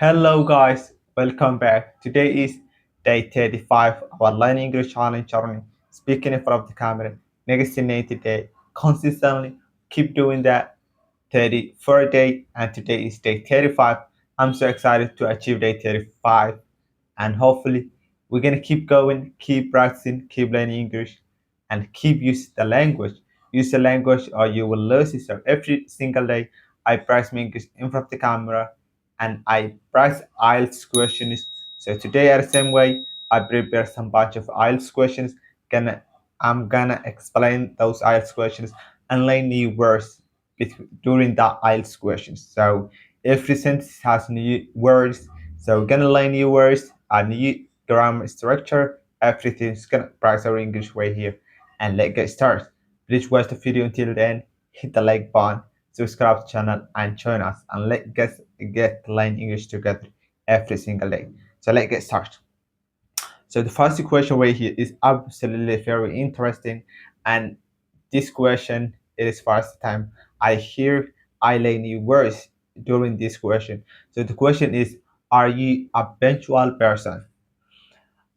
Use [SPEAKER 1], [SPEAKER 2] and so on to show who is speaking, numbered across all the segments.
[SPEAKER 1] Hello guys, welcome back. Today is day 35 of our Learning English Challenge journey. Speaking in front of the camera, next 90 day. Consistently keep doing that. 34th day and today is day 35. I'm so excited to achieve day 35 and hopefully we're gonna keep going, keep practicing, keep learning English and keep using the language. Use the language or you will lose it. So every single day I practice my English in front of the camera and I practice IELTS questions. So today the same way I prepare some bunch of IELTS questions. I'm gonna explain those IELTS questions and learn new words during the IELTS questions. So every sentence has new words. So we're gonna learn new words, a new grammar structure. Everything's gonna practice our English way here. And let's get started. Please watch the video until the end. Hit the like button, subscribe to the channel, and join us. And let's get learn English together every single day. So let's get started. So the first question right here is absolutely very interesting, and this question it is first time I hear I learn new words during this question. So the question is, are you a punctual person?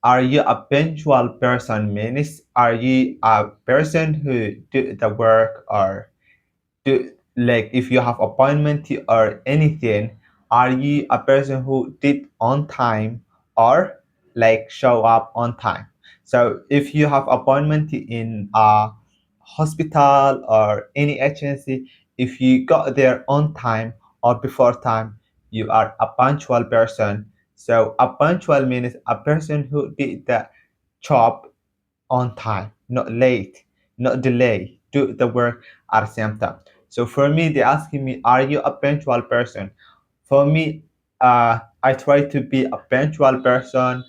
[SPEAKER 1] Are you a punctual person means are you a person who do the work or do like if you have appointment or anything, are you a person who did on time or like show up on time? So if you have appointment in a hospital or any agency, if you got there on time or before time, you are a punctual person. So a punctual means a person who did the job on time, not late, not delay, do the work at the same time. So for me, they're asking me, are you a punctual person? For me, I try to be a punctual person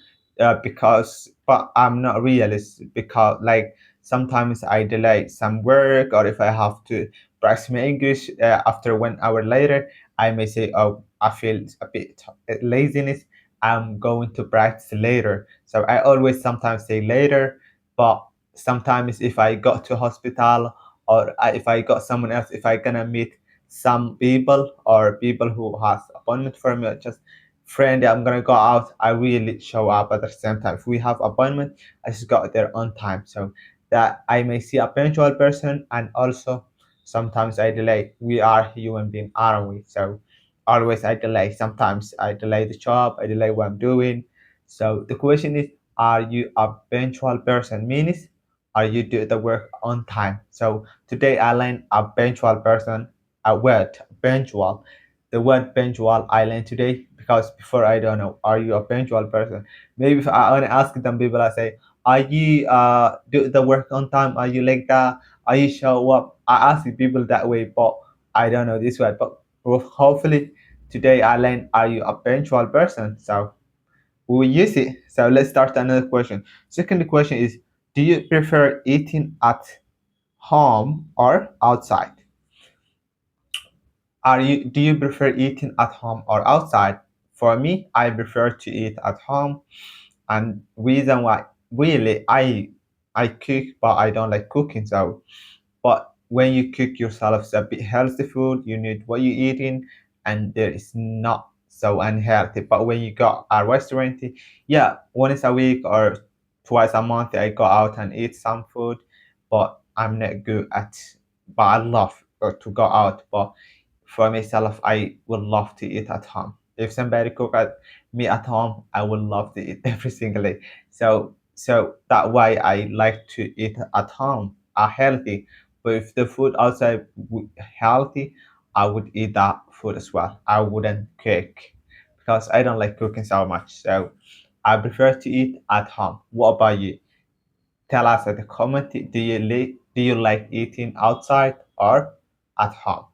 [SPEAKER 1] but I'm not realist because like sometimes I delay some work or if I have to practice my English after 1 hour later, I may say, oh, I feel a bit laziness. I'm going to practice later. So I always sometimes say later, but sometimes if I got to hospital or if I got someone else, if I gonna meet some people or people who has appointment for me, or just friend I'm gonna go out, I really show up at the same time. If we have appointment, I just got there on time. So that I may see a punctual person and also sometimes I delay. We are human being, aren't we? So always I delay. Sometimes I delay the job, I delay what I'm doing. So the question is, are you a punctual person? Means are you do the work on time? So today I learned a punctual person, a word punctual. The word punctual I learned today because before I don't know, are you a punctual person? Maybe if I want to ask them people, I say, are you do the work on time? Are you like that? Are you show up? I ask people that way, but I don't know this word. But hopefully today I learned, are you a punctual person? So we will use it. So let's start another question. Second question is, do you prefer eating at home or outside? Do you prefer eating at home or outside? For me, I prefer to eat at home, and reason why really I cook, but I don't like cooking. So but when you cook yourself a bit healthy food, you need what you're eating, and there is not so unhealthy. But when you go a restaurant, yeah, once a week or twice a month, I go out and eat some food. But I'm not good at. But I love to go out. But for myself, I would love to eat at home. If somebody cook at me at home, I would love to eat every single day. So that why I like to eat at home, healthy. But if the food outside healthy, I would eat that food as well. I wouldn't cook because I don't like cooking so much. So I prefer to eat at home. What about you? Tell us in the comment. Do you like eating outside or at home?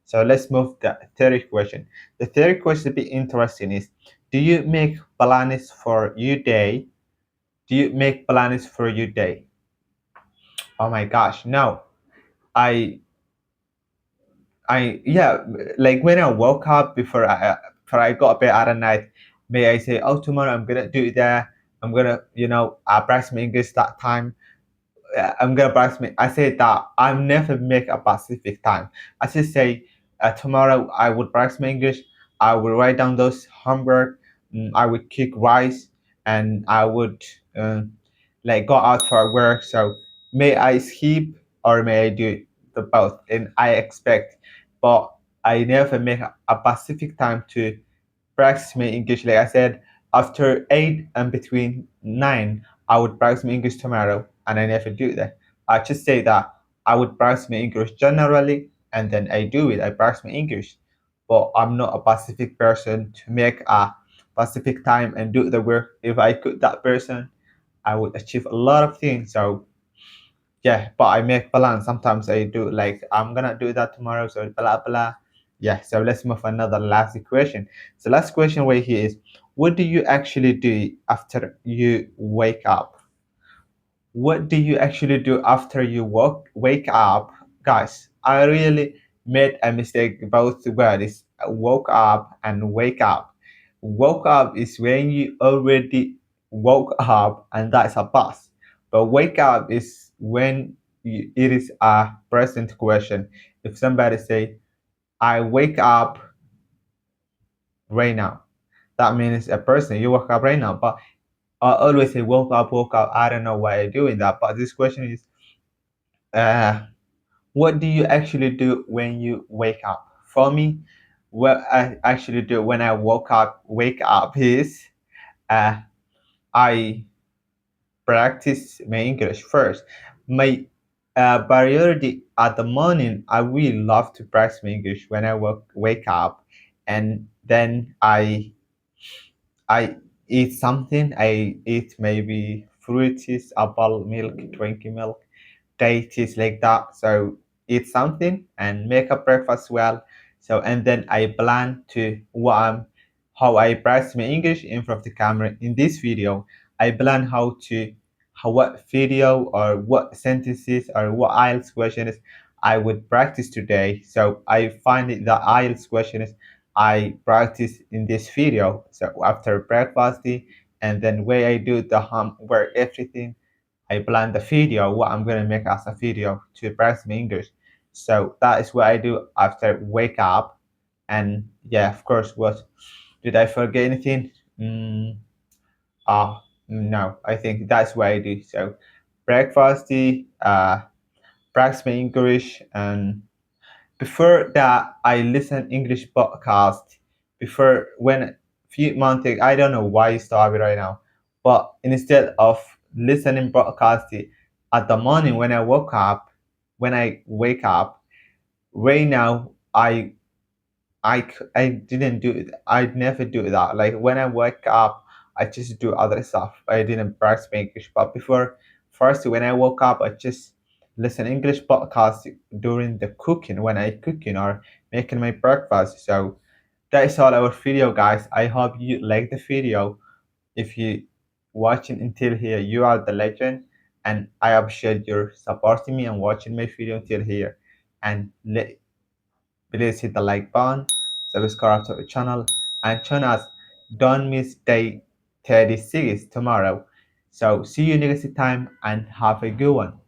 [SPEAKER 1] So let's move to the third question. The third question to be interesting is, do you make plans for your day? Do you make plans for your day? Oh my gosh, no. I yeah, like when I woke up before I go to bed at night, may I say, oh, tomorrow I'm gonna do that. I'm gonna, practice my English that time. I'm gonna practice my. I say that I never make a specific time. I just say tomorrow I would practice my English, I would write down those homework. I would cook rice, and I would like go out for work. So may I skip or may I do the both? And I expect, but I never make a specific time to practice my English. Like I said, after 8 and between 9, I would practice my English tomorrow, and I never do that. I just say that I would practice my English generally, and then I do it. I practice my English, but I'm not a specific person to make a specific time and do the work. If I could that person, I would achieve a lot of things. So yeah, but I make plans. Sometimes I do like I'm gonna do that tomorrow, so blah blah. Yeah, so let's move another last question. So last question right here is, what do you actually do after you wake up? What do you actually do after you wake up? Guys, I really made a mistake about the words woke up and wake up. Woke up is when you already woke up and that's a past. But wake up is when it is a present question. If somebody say, I wake up right now, that means a person, you woke up right now. But I always say woke up, woke up. I don't know why I'm doing that. But this question is, uh, what do you actually do when you wake up? For me, what I actually do when I wake up is uh, I practice my English first. My priority at the morning, I really love to practice my English when I wake up, and then I eat something. I eat maybe fruits, apple, milk, drinking milk, dates like that. So eat something and make a breakfast well. So and then I plan to how I practice my English in front of the camera. In this video, I plan how what video or what sentences or what IELTS questions I would practice today. So I find it the IELTS questions I practice in this video. So after breakfasting and then where I do the homework, everything I plan the video, what I'm gonna make as a video to practice my English. So that is what I do after wake up. And yeah, of course, what did I forget anything? No, I think that's what I do. So breakfast, practice my English, and before that, I listen English podcast. Before when few months ago, I don't know why it's stopped right now, but instead of listening podcast at the morning when I wake up, right now I didn't do it. I never do that. Like when I wake up, I just do other stuff. I didn't practice my English. But before, first when I woke up, I just listen English podcast during the cooking when I cooking or making my breakfast. So that is all our video, guys. I hope you like the video. If you watching until here, you are the legend, and I appreciate your supporting me and watching my video until here. And please hit the like button, subscribe to the channel, and join us. Don't miss day 36 tomorrow. So see you next time and have a good one.